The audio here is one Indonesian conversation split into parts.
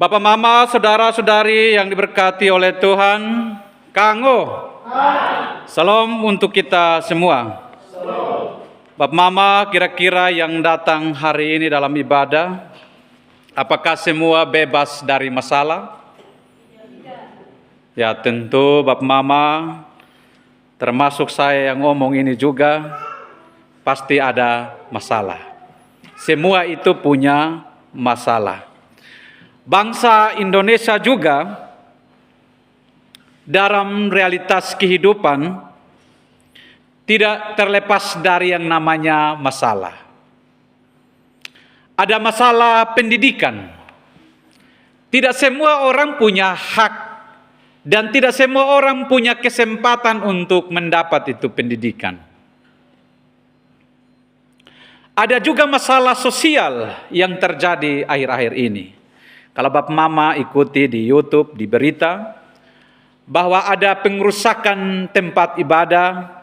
Bapak, Mama, saudara-saudari yang diberkati oleh Tuhan, Kango. Salam untuk kita semua. Bapak, Mama, kira-kira yang datang hari ini dalam ibadah, apakah semua bebas dari masalah? Ya, tentu Bapak, Mama, termasuk saya yang ngomong ini juga, pasti ada masalah. Semua itu punya masalah. Bangsa Indonesia juga dalam realitas kehidupan tidak terlepas dari yang namanya masalah. Ada masalah pendidikan. Tidak semua orang punya hak dan tidak semua orang punya kesempatan untuk mendapat itu pendidikan. Ada juga masalah sosial yang terjadi akhir-akhir ini. Kalau Bapak Mama ikuti di YouTube, di berita, bahwa ada pengerusakan tempat ibadah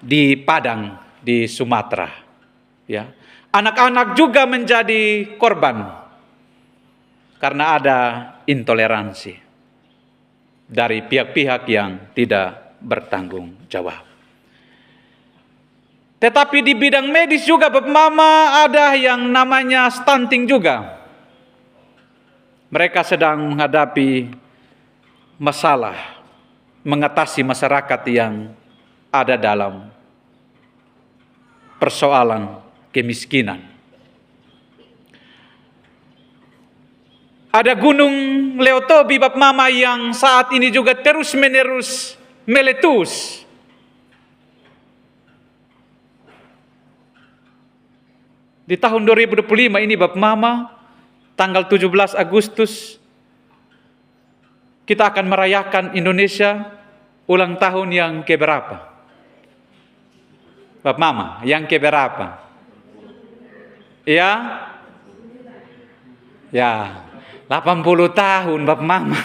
di Padang, di Sumatera. Ya. Anak-anak juga menjadi korban karena ada intoleransi dari pihak-pihak yang tidak bertanggung jawab. Tetapi di bidang medis juga Bapak Mama ada yang namanya stunting juga. Mereka sedang menghadapi masalah, mengatasi masyarakat yang ada dalam persoalan kemiskinan. Ada Gunung Leotobi Bapak Mama yang saat ini juga terus-menerus meletus. Di tahun 2025 ini Bapak Mama, tanggal 17 Agustus, kita akan merayakan Indonesia ulang tahun yang keberapa? Bapak Mama, yang keberapa? Ya? Ya, 80 tahun Bapak Mama.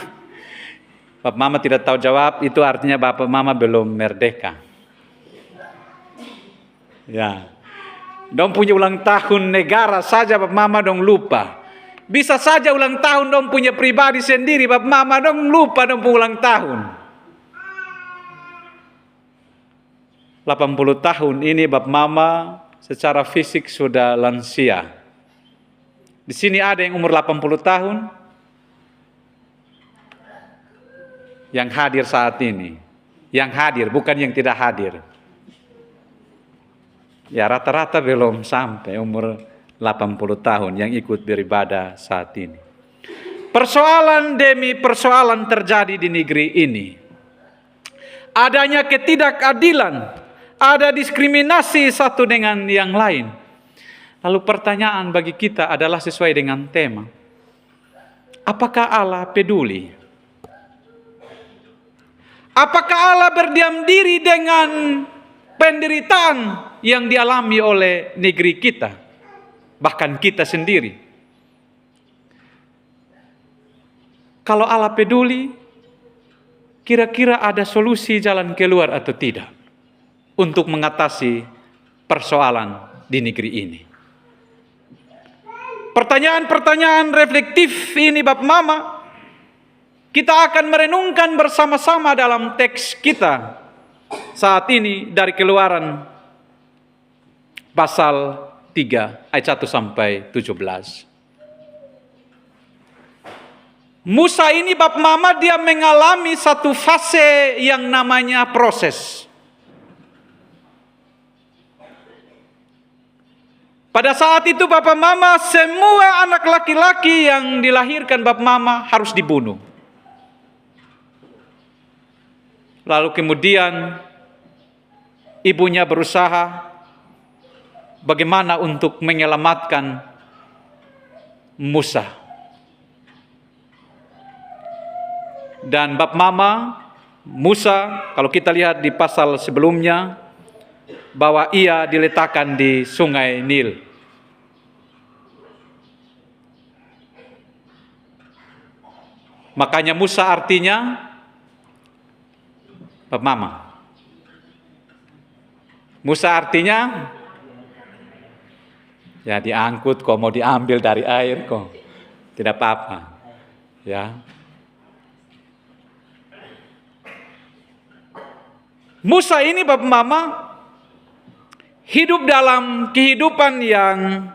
Bapak Mama tidak tahu jawab, itu artinya Bapak Mama belum merdeka. Ya. Dong punya ulang tahun negara saja Bapak Mama dong lupa. Bisa saja ulang tahun dong punya pribadi sendiri, Bapak Mama dong lupa dong ulang tahun. 80 tahun ini Bapak Mama secara fisik sudah lansia. Di sini ada yang umur 80 tahun yang hadir saat ini. Yang hadir, bukan yang tidak hadir. Ya rata-rata belum sampai umur 80 tahun yang ikut beribadah saat ini. Persoalan demi persoalan terjadi di negeri ini. Adanya ketidakadilan, ada diskriminasi satu dengan yang lain. Lalu pertanyaan bagi kita adalah sesuai dengan tema. Apakah Allah peduli? Apakah Allah berdiam diri dengan penderitaan yang dialami oleh negeri kita? Bahkan kita sendiri. Kalau Allah peduli, kira-kira ada solusi jalan keluar atau tidak untuk mengatasi persoalan di negeri ini? Pertanyaan-pertanyaan reflektif ini Bapak Mama, kita akan merenungkan bersama-sama dalam teks kita saat ini dari Keluaran pasal 3 ayat 1 sampai 17. Musa ini Bapak Mama dia mengalami satu fase yang namanya proses. Pada saat itu Bapak Mama semua anak laki-laki yang dilahirkan Bapak Mama harus dibunuh. Lalu kemudian ibunya berusaha bagaimana untuk menyelamatkan Musa. Dan Bapak Mama, Musa, kalau kita lihat di pasal sebelumnya, bahwa ia diletakkan di sungai Nil. Makanya Musa artinya Bapak Mama. Musa artinya ya diangkut kok, mau diambil dari air kok. Tidak apa-apa. Ya. Musa ini Bapak Mama hidup dalam kehidupan yang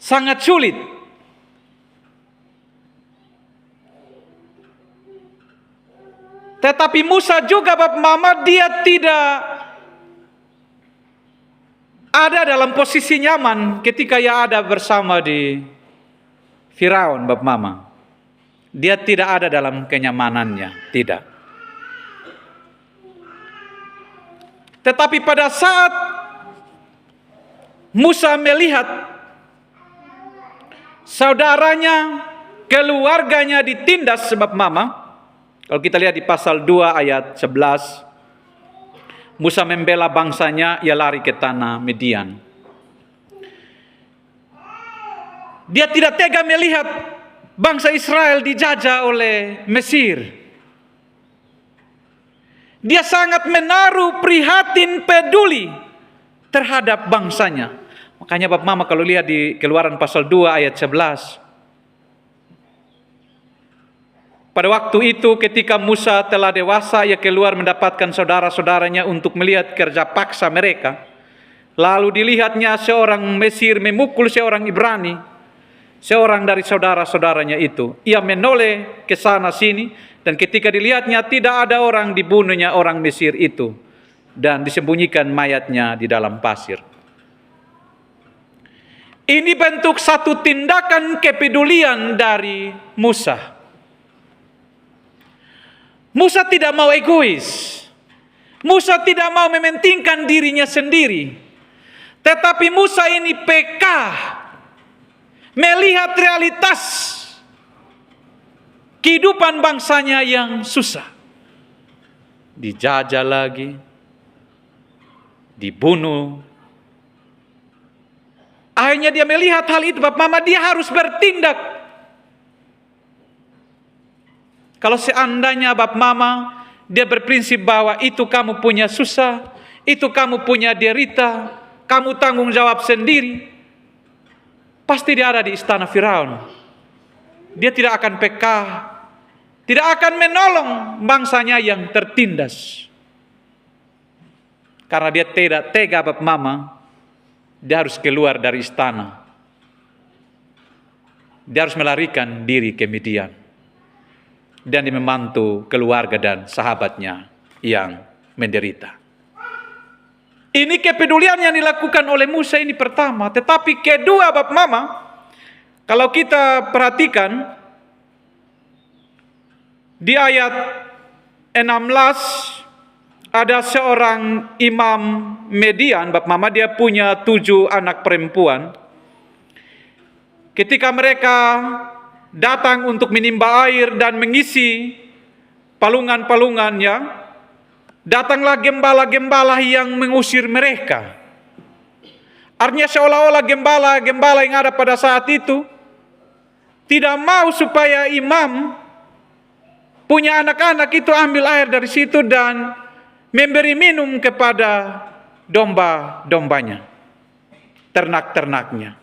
sangat sulit. Tetapi Musa juga Bapak Mama, dia tidak ada dalam posisi nyaman ketika ia ada bersama di Firaun Bapak Mama. Dia tidak ada dalam kenyamanannya, tidak. Tetapi pada saat Musa melihat saudaranya, keluarganya ditindas sebab Mama, kalau kita lihat di pasal 2 ayat 11, Musa membela bangsanya, ia lari ke tanah Midian. Dia tidak tega melihat bangsa Israel dijajah oleh Mesir. Dia sangat menaruh prihatin, peduli terhadap bangsanya. Makanya Bapak Mama kalau lihat di Keluaran pasal 2 ayat 11. Pada waktu itu ketika Musa telah dewasa, ia keluar mendapatkan saudara-saudaranya untuk melihat kerja paksa mereka. Lalu dilihatnya seorang Mesir memukul seorang Ibrani, seorang dari saudara-saudaranya itu. Ia menoleh ke sana sini, dan ketika dilihatnya tidak ada orang, dibunuhnya orang Mesir itu dan disembunyikan mayatnya di dalam pasir. Ini bentuk satu tindakan kepedulian dari Musa. Musa tidak mau egois. Musa tidak mau mementingkan dirinya sendiri. Tetapi Musa ini peka, melihat realitas kehidupan bangsanya yang susah. Dijajah lagi, dibunuh. Akhirnya dia melihat hal itu, Bapak Mama, dia harus bertindak. Kalau seandainya Bapak Mama, dia berprinsip bahwa itu kamu punya susah, itu kamu punya derita, kamu tanggung jawab sendiri, pasti dia ada di istana Firaun. Dia tidak akan peka, tidak akan menolong bangsanya yang tertindas. Karena dia tidak tega Bapak Mama, dia harus keluar dari istana. Dia harus melarikan diri ke Midian. Dan dia membantu keluarga dan sahabatnya yang menderita. Ini kepedulian yang dilakukan oleh Musa ini pertama. Tetapi kedua Bapak Mama, kalau kita perhatikan di ayat 16, ada seorang imam Midian, Bapak Mama, dia punya 7 anak perempuan. Ketika mereka datang untuk menimba air dan mengisi palungan-palungannya, datanglah gembala-gembala yang mengusir mereka. Artinya seolah-olah gembala-gembala yang ada pada saat itu tidak mau supaya imam punya anak-anak itu ambil air dari situ dan memberi minum kepada domba-dombanya, ternak-ternaknya.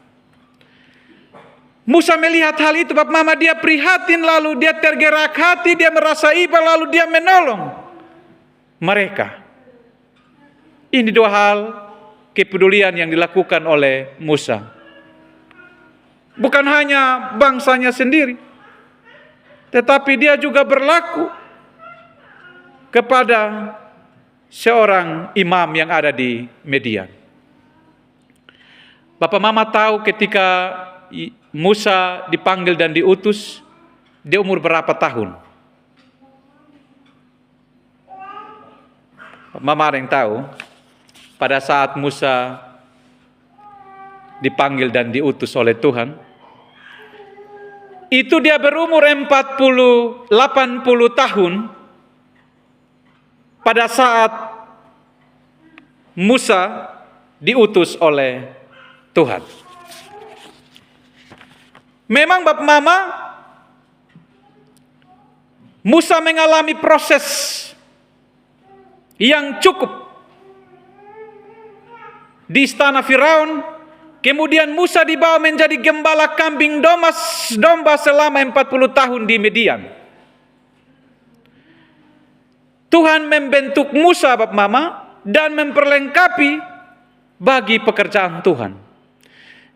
Musa melihat hal itu, Bapak Mama, dia prihatin, lalu dia tergerak hati, dia merasa iba, lalu dia menolong mereka. Ini 2 hal kepedulian yang dilakukan oleh Musa. Bukan hanya bangsanya sendiri, tetapi dia juga berlaku kepada seorang imam yang ada di Midian. Bapak Mama tahu ketika Musa dipanggil dan diutus, dia umur berapa tahun? Mama ada yang tahu? Pada saat Musa dipanggil dan diutus oleh Tuhan, itu dia berumur 80 tahun pada saat Musa diutus oleh Tuhan. Memang Bapak Mama, Musa mengalami proses yang cukup di istana Firaun Kemudian Musa dibawa menjadi gembala kambing domba selama 40 tahun di Midian. Tuhan membentuk Musa, Bapak Mama, dan memperlengkapi bagi pekerjaan Tuhan.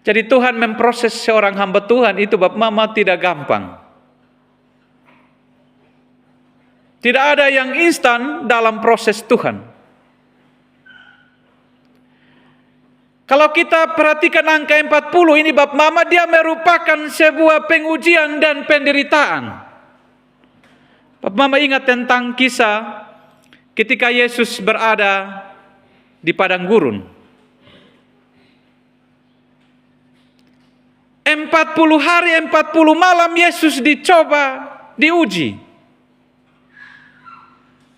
Jadi Tuhan memproses seorang hamba Tuhan itu, Bapak Mama, tidak gampang. Tidak ada yang instan dalam proses Tuhan. Kalau kita perhatikan angka 40 ini, Bapak Mama, dia merupakan sebuah pengujian dan penderitaan. Bapak Mama ingat tentang kisah ketika Yesus berada di padang gurun. 40 hari 40 malam Yesus dicoba, diuji.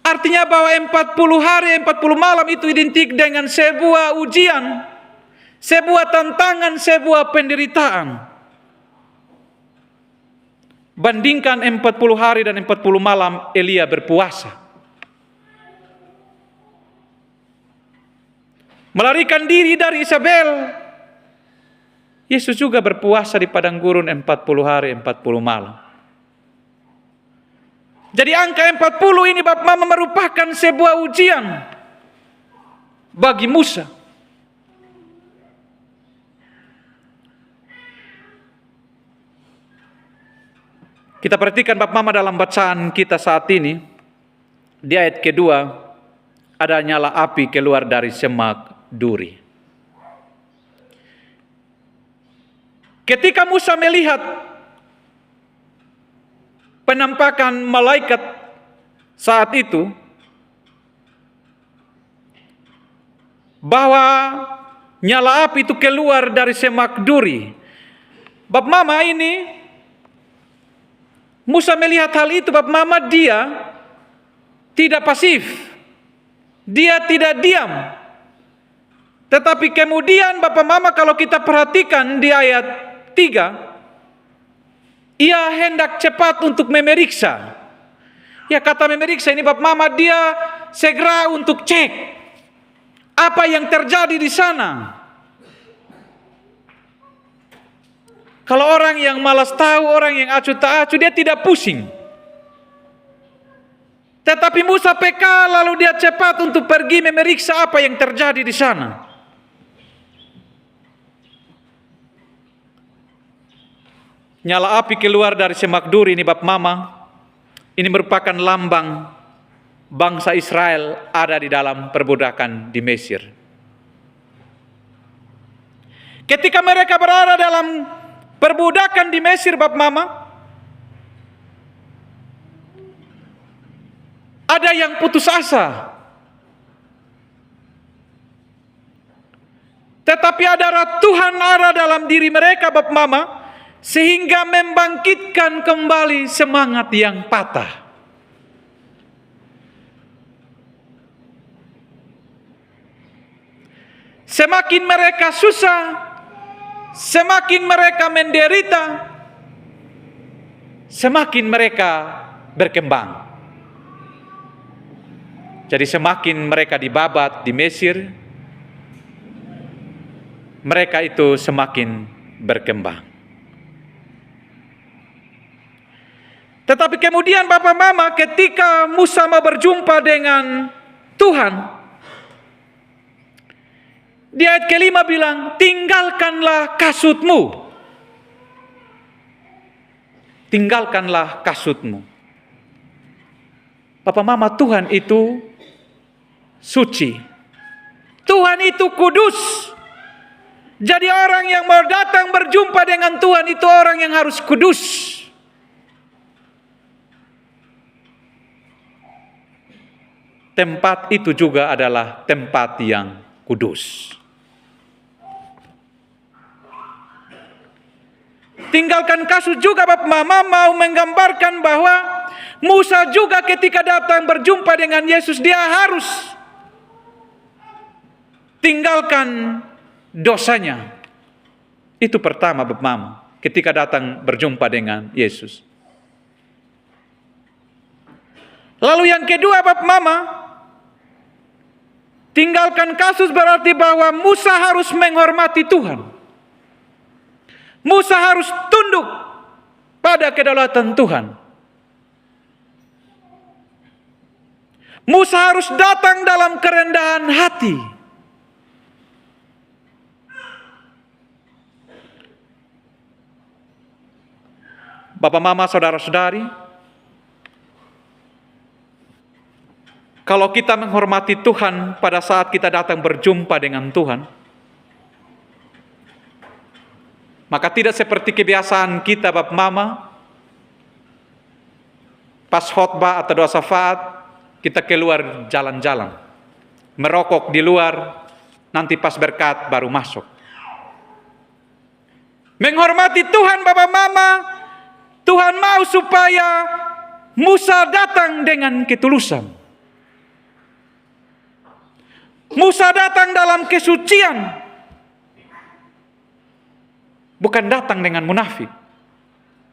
Artinya bahwa 40 hari 40 malam itu identik dengan sebuah ujian, sebuah tantangan, sebuah penderitaan. Bandingkan 40 hari dan 40 malam Elia berpuasa. Melarikan diri dari Isabel. Yesus juga berpuasa di padang gurun 40 hari 40 malam. Jadi angka 40 ini, Bapak Mama, merupakan sebuah ujian bagi Musa. Kita perhatikan, Bapak Mama, dalam bacaan kita saat ini, di ayat kedua, ada nyala api keluar dari semak duri. Ketika Musa melihat penampakan malaikat saat itu, bahwa nyala api itu keluar dari semak duri. Bapak Mama, ini Musa melihat hal itu, Bapak Mama, dia tidak pasif. Dia tidak diam. Tetapi kemudian Bapak Mama, kalau kita perhatikan di ayat 3, ia hendak cepat untuk memeriksa. Ya, kata memeriksa ini, Bapak Mama, dia segera untuk cek apa yang terjadi di sana. Kalau orang yang malas tahu, orang yang acuh tak acuh, dia tidak pusing. Tetapi Musa peka, lalu dia cepat untuk pergi memeriksa apa yang terjadi di sana. Nyala api keluar dari semak duri ini, Bapak Mama, ini merupakan lambang bangsa Israel ada di dalam perbudakan di Mesir. Ketika mereka berada dalam perbudakan di Mesir, Bapak Mama, ada yang putus asa. Tetapi ada Tuhan ada dalam diri mereka, Bapak Mama, sehingga membangkitkan kembali semangat yang patah. Semakin mereka susah, semakin mereka menderita, semakin mereka berkembang. Jadi semakin mereka dibabat di Mesir, mereka itu semakin berkembang. Tetapi kemudian Bapak Mama, ketika Musa mau berjumpa dengan Tuhan, di ayat kelima bilang, tinggalkanlah kasutmu. Tinggalkanlah kasutmu. Bapak Mama, Tuhan itu suci. Tuhan itu kudus. Jadi orang yang mau datang berjumpa dengan Tuhan itu orang yang harus kudus. Tempat itu juga adalah tempat yang kudus. Tinggalkan kasut juga, Bapak Mama, mau menggambarkan bahwa Musa juga ketika datang berjumpa dengan Yesus, dia harus tinggalkan dosanya. Itu pertama, Bapak Mama, ketika datang berjumpa dengan Yesus. Lalu yang kedua, Bapak Mama, tinggalkan kasus berarti bahwa Musa harus menghormati Tuhan. Musa harus tunduk pada kedaulatan Tuhan. Musa harus datang dalam kerendahan hati. Bapak, mama, saudara-saudari, kalau kita menghormati Tuhan pada saat kita datang berjumpa dengan Tuhan, maka tidak seperti kebiasaan kita, Bapak, mama, pas khotbah atau doa syafaat, kita keluar jalan-jalan, merokok di luar, nanti pas berkat baru masuk. Menghormati Tuhan, Bapak, mama, Tuhan mau supaya Musa datang dengan ketulusan. Musa datang dalam kesucian, bukan datang dengan munafik,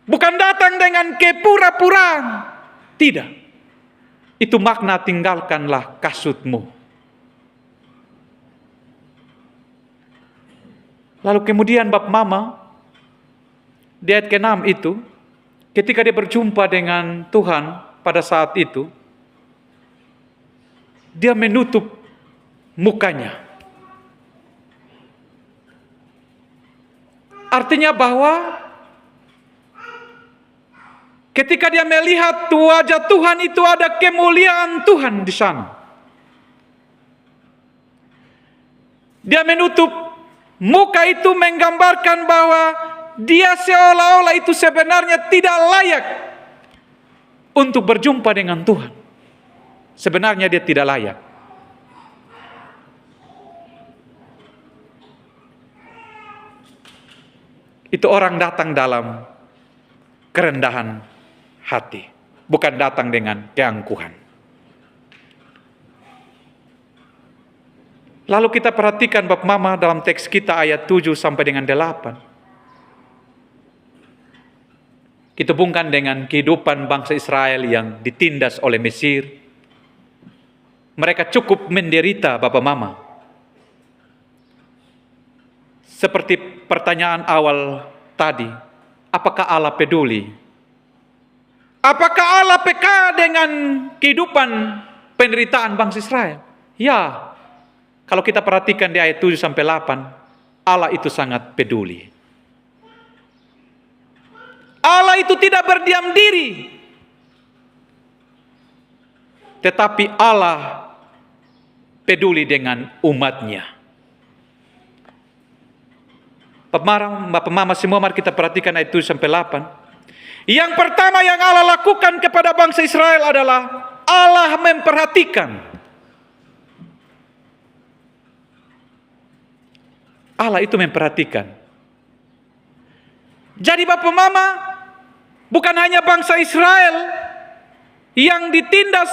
bukan datang dengan kepura-puraan. Tidak. Itu makna tinggalkanlah kasutmu. Lalu kemudian Bapak Mama, di ayat ke-6 itu, ketika dia berjumpa dengan Tuhan pada saat itu, dia menutup mukanya. Artinya bahwa ketika dia melihat wajah Tuhan itu ada kemuliaan Tuhan di sana. Dia menutup muka itu menggambarkan bahwa dia seolah-olah itu sebenarnya tidak layak untuk berjumpa dengan Tuhan. Sebenarnya dia tidak layak. Itu orang datang dalam kerendahan hati, bukan datang dengan keangkuhan. Lalu kita perhatikan Bapak Mama dalam teks kita ayat 7 sampai dengan 8. Kita hubungkan dengan kehidupan bangsa Israel yang ditindas oleh Mesir. Mereka cukup menderita, Bapak Mama. Seperti pertanyaan awal tadi, apakah Allah peduli? Apakah Allah peka dengan kehidupan penderitaan bangsa Israel? Ya, kalau kita perhatikan di ayat 7 sampai 8, Allah itu sangat peduli. Allah itu tidak berdiam diri, tetapi Allah peduli dengan umatnya. Bapak Mama semua, mari kita perhatikan ayat 7 sampai 8. Yang pertama yang Allah lakukan kepada bangsa Israel adalah Allah memperhatikan. Allah itu memperhatikan. Jadi Bapak Mama, bukan hanya bangsa Israel yang ditindas,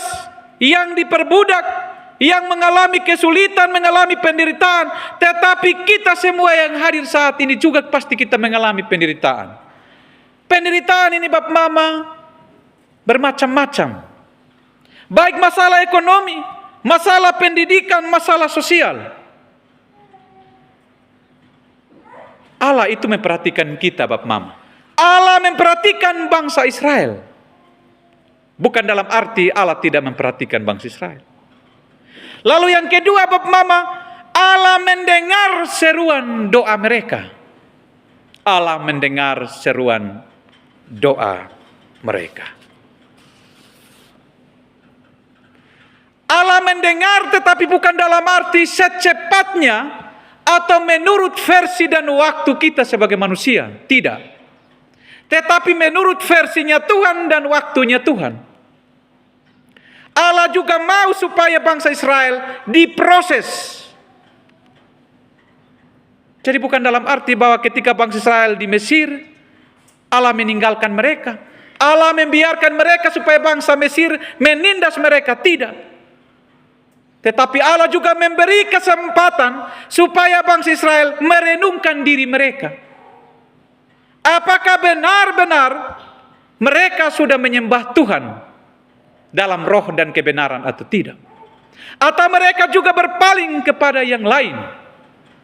yang diperbudak, yang mengalami kesulitan, mengalami penderitaan, tetapi kita semua yang hadir saat ini juga pasti kita mengalami penderitaan. Penderitaan ini Bapak Mama bermacam-macam. Baik masalah ekonomi, masalah pendidikan, masalah sosial. Allah itu memperhatikan kita Bapak Mama. Allah memperhatikan bangsa Israel. Bukan dalam arti Allah tidak memperhatikan bangsa Israel. Lalu yang kedua Bapak Mama, Allah mendengar seruan doa mereka. Allah mendengar seruan doa mereka. Allah mendengar tetapi bukan dalam arti secepatnya atau menurut versi dan waktu kita sebagai manusia. Tidak. Tetapi menurut versinya Tuhan dan waktunya Tuhan. Allah juga mau supaya bangsa Israel diproses. Jadi bukan dalam arti bahwa ketika bangsa Israel di Mesir, Allah meninggalkan mereka. Allah membiarkan mereka supaya bangsa Mesir menindas mereka. Tidak. Tetapi Allah juga memberi kesempatan supaya bangsa Israel merenungkan diri mereka. Apakah benar-benar mereka sudah menyembah Tuhan dalam roh dan kebenaran atau tidak? Atau mereka juga berpaling kepada yang lain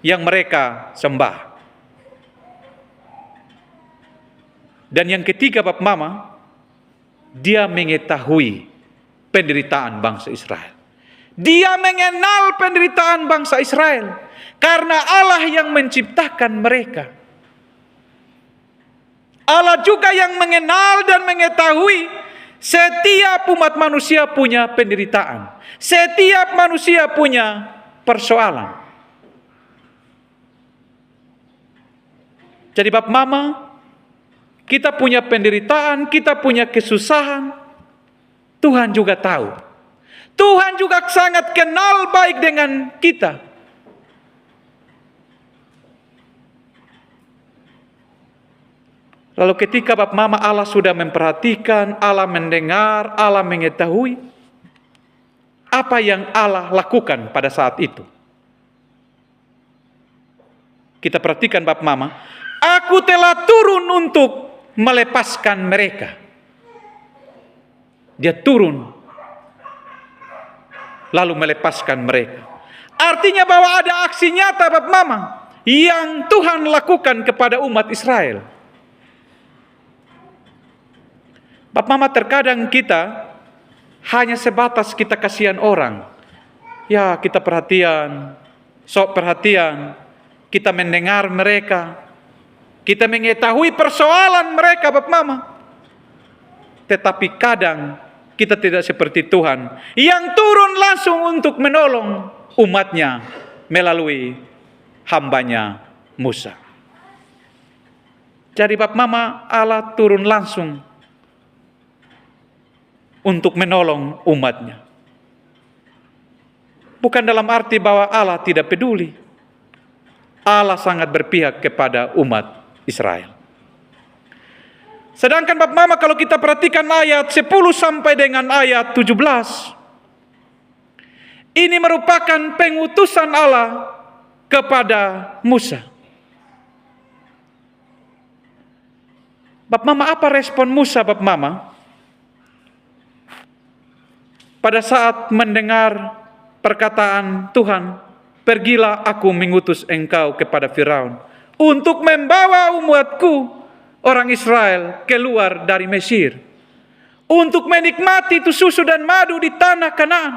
yang mereka sembah? Dan yang ketiga Bapak Mama, dia mengetahui penderitaan bangsa Israel. Dia mengenal penderitaan bangsa Israel karena Allah yang menciptakan mereka. Allah juga yang mengenal dan mengetahui setiap umat manusia punya penderitaan. Setiap manusia punya persoalan. Jadi Bapak Mama, kita punya penderitaan, kita punya kesusahan. Tuhan juga tahu. Tuhan juga sangat kenal baik dengan kita. Lalu ketika Bapak Mama Allah sudah memperhatikan, Allah mendengar, Allah mengetahui, apa yang Allah lakukan pada saat itu? Kita perhatikan Bapak Mama, aku telah turun untuk melepaskan mereka. Dia turun lalu melepaskan mereka. Artinya bahwa ada aksi nyata Bapak Mama yang Tuhan lakukan kepada umat Israel. Bapak Mama, terkadang kita hanya sebatas kita kasihan orang. Ya, kita perhatian, sok perhatian, kita mendengar mereka, kita mengetahui persoalan mereka Bapak Mama. Tetapi kadang kita tidak seperti Tuhan yang turun langsung untuk menolong umatnya melalui hambanya Musa. Jadi Bapak Mama, Allah turun langsung untuk menolong umatnya. Bukan dalam arti bahwa Allah tidak peduli. Allah sangat berpihak kepada umat Israel. Sedangkan Bapak Mama, kalau kita perhatikan ayat 10 sampai dengan ayat 17, ini merupakan pengutusan Allah kepada Musa. Bapak Mama, apa respon Musa Bapak Mama pada saat mendengar perkataan Tuhan, pergilah aku mengutus engkau kepada Firaun untuk membawa umatku orang Israel keluar dari Mesir, untuk menikmati itu susu dan madu di tanah Kanaan.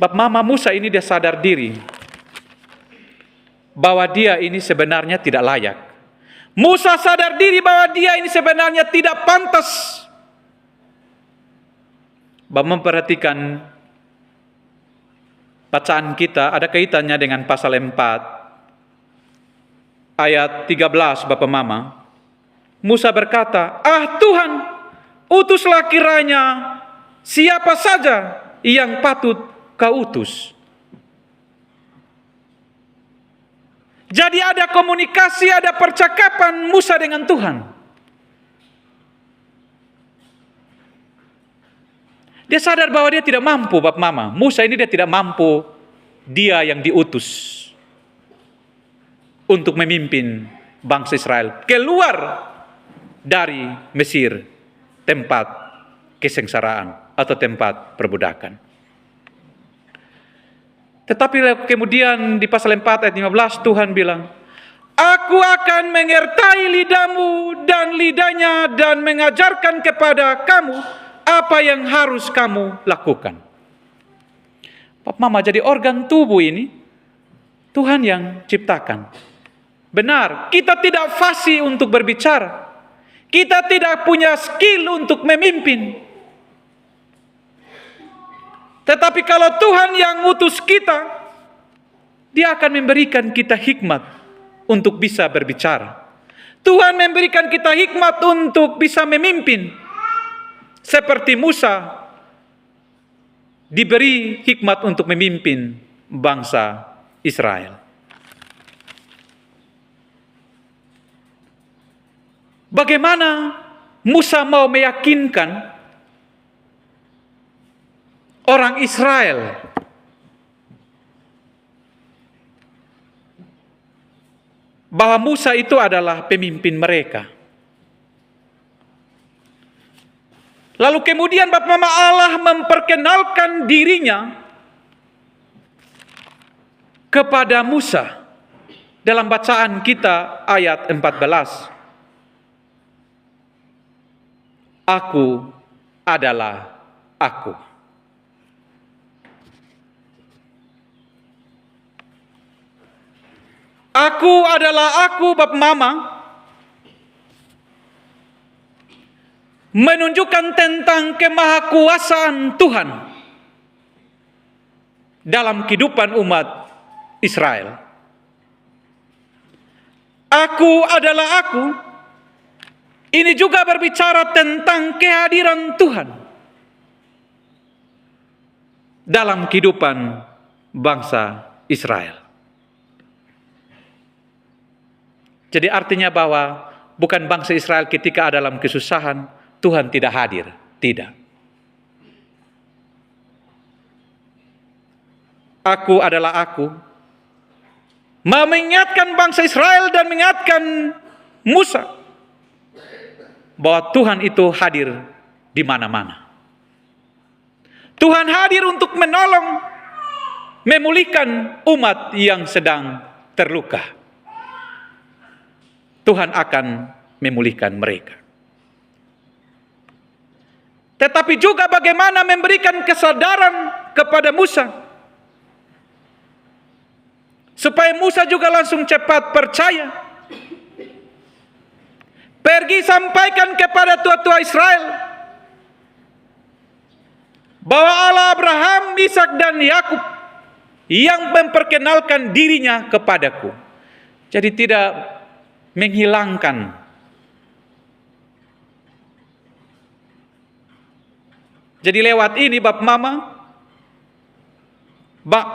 Bapak Mama, Musa ini dia sadar diri bahwa dia ini sebenarnya tidak layak. Musa sadar diri bahwa dia ini sebenarnya tidak pantas. Bapak memperhatikan bacaan kita ada kaitannya dengan pasal 4 ayat 13 Bapak Mama. Musa berkata, Tuhan, utuslah kiranya siapa saja yang patut kau utus. Jadi ada komunikasi, ada percakapan Musa dengan Tuhan. Dia sadar bahwa dia tidak mampu Bapak Mama. Musa ini dia tidak mampu, dia yang diutus untuk memimpin bangsa Israel keluar dari Mesir, tempat kesengsaraan atau tempat perbudakan. Tetapi kemudian di pasal 4 ayat 15 Tuhan bilang, aku akan menyertai lidahmu dan lidahnya dan mengajarkan kepada kamu apa yang harus kamu lakukan. Bapak Mama, jadi organ tubuh ini Tuhan yang ciptakan. Benar, kita tidak fasih untuk berbicara. Kita tidak punya skill untuk memimpin. Tetapi kalau Tuhan yang utus kita, Dia akan memberikan kita hikmat untuk bisa berbicara. Tuhan memberikan kita hikmat untuk bisa memimpin. Seperti Musa diberi hikmat untuk memimpin bangsa Israel. Bagaimana Musa mau meyakinkan orang Israel bahwa Musa itu adalah pemimpin mereka? Lalu kemudian Bapak Mama, Allah memperkenalkan dirinya kepada Musa dalam bacaan kita ayat 14. Aku adalah aku. Aku adalah aku, Bapak Mama, menunjukkan tentang kemahakuasaan Tuhan dalam kehidupan umat Israel. Aku adalah aku. Ini juga berbicara tentang kehadiran Tuhan dalam kehidupan bangsa Israel. Jadi artinya bahwa bukan bangsa Israel ketika ada dalam kesusahan, Tuhan tidak hadir. Tidak. Aku adalah aku. Mengingatkan bangsa Israel dan mengingatkan Musa bahwa Tuhan itu hadir di mana-mana. Tuhan hadir untuk menolong, memulihkan umat yang sedang terluka. Tuhan akan memulihkan mereka. Tetapi juga bagaimana memberikan kesadaran kepada Musa, supaya Musa juga langsung cepat percaya. Pergi sampaikan kepada tua-tua Israel bahwa Allah Abraham, Ishak dan Yakub yang memperkenalkan dirinya kepadaku. Jadi tidak menghilangkan jadi lewat ini Bapak Mama,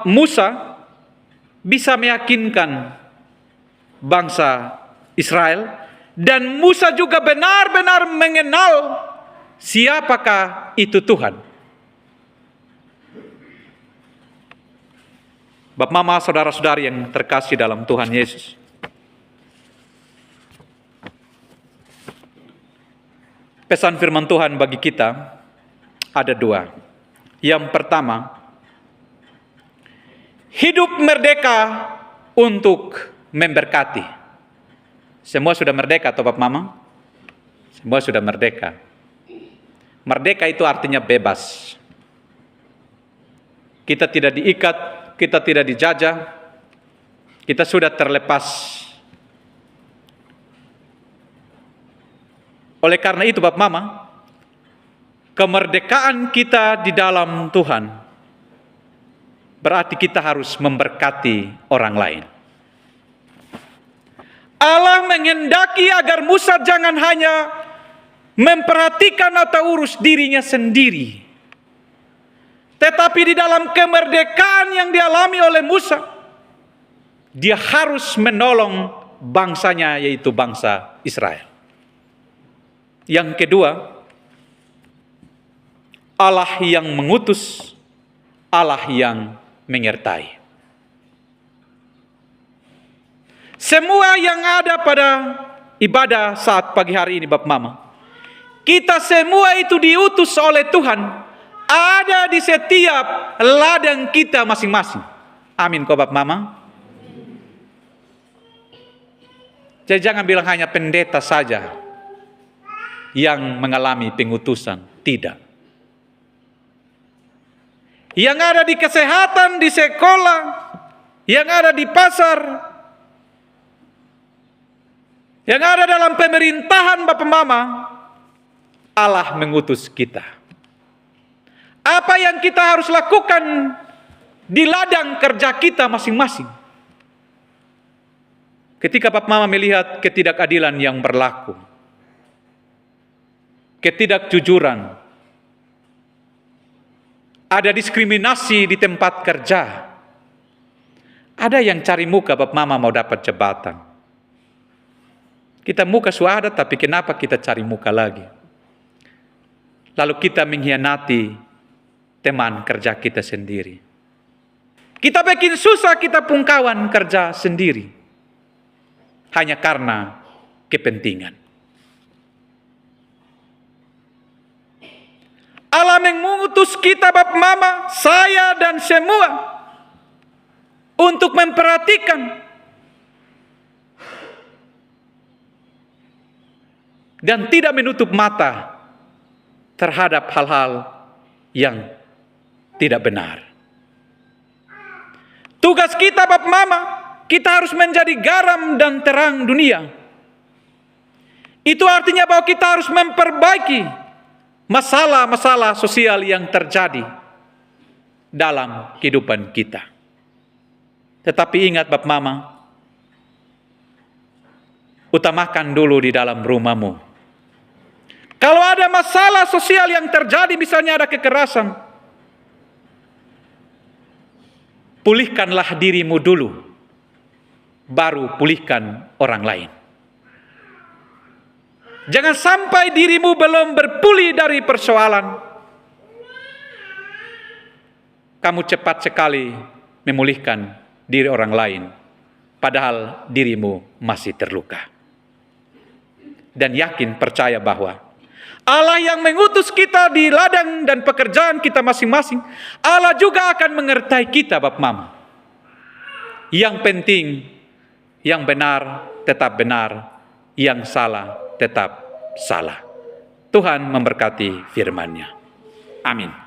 Musa bisa meyakinkan bangsa Israel, dan Musa juga benar-benar mengenal siapakah itu Tuhan. Bapak Mama, saudara-saudari yang terkasih dalam Tuhan Yesus, pesan firman Tuhan bagi kita ada dua. Yang pertama, hidup merdeka untuk memberkati. Semua sudah merdeka atau Bapak Mama? Semua sudah merdeka. Merdeka itu artinya bebas. Kita tidak diikat, kita tidak dijajah, kita sudah terlepas. Oleh karena itu Bapak Mama, kemerdekaan kita di dalam Tuhan berarti kita harus memberkati orang lain. Allah menghendaki agar Musa jangan hanya memperhatikan atau urus dirinya sendiri, tetapi di dalam kemerdekaan yang dialami oleh Musa, dia harus menolong bangsanya, yaitu bangsa Israel. Yang kedua, Allah yang mengutus, Allah yang menyertai. Semua yang ada pada ibadah saat pagi hari ini Bapak Mama, kita semua itu diutus oleh Tuhan, ada di setiap ladang kita masing-masing. Amin kok Bapak Mama. Jadi jangan bilang hanya pendeta saja yang mengalami pengutusan. Tidak. Yang ada di kesehatan, di sekolah, yang ada di pasar, yang ada dalam pemerintahan Bapak Mama, Allah mengutus kita. Apa yang kita harus lakukan di ladang kerja kita masing-masing? Ketika Bapak Mama melihat ketidakadilan yang berlaku, ketidakjujuran, ada diskriminasi di tempat kerja, ada yang cari muka Bapak Mama mau dapat jabatan. Kita muka sudah ada, tapi kenapa kita cari muka lagi? Lalu kita mengkhianati teman kerja kita sendiri. Kita bikin susah kita pun kawan kerja sendiri, hanya karena kepentingan. Allah mengutus kita Bapak Mama, saya dan semua, untuk memperhatikan dan tidak menutup mata terhadap hal-hal yang tidak benar. Tugas kita Bapak Mama, kita harus menjadi garam dan terang dunia. Itu artinya bahwa kita harus memperbaiki masalah-masalah sosial yang terjadi dalam kehidupan kita. Tetapi ingat Bapak Mama, utamakan dulu di dalam rumahmu. Kalau ada masalah sosial yang terjadi, misalnya ada kekerasan, pulihkanlah dirimu dulu, baru pulihkan orang lain. Jangan sampai dirimu belum berpulih dari persoalan, kamu cepat sekali memulihkan diri orang lain, padahal dirimu masih terluka. Dan yakin, percaya bahwa Allah yang mengutus kita di ladang dan pekerjaan kita masing-masing, Allah juga akan mengertai kita Bapak Mama. Yang penting, yang benar tetap benar, yang salah tetap salah. Tuhan memberkati firman-Nya. Amin.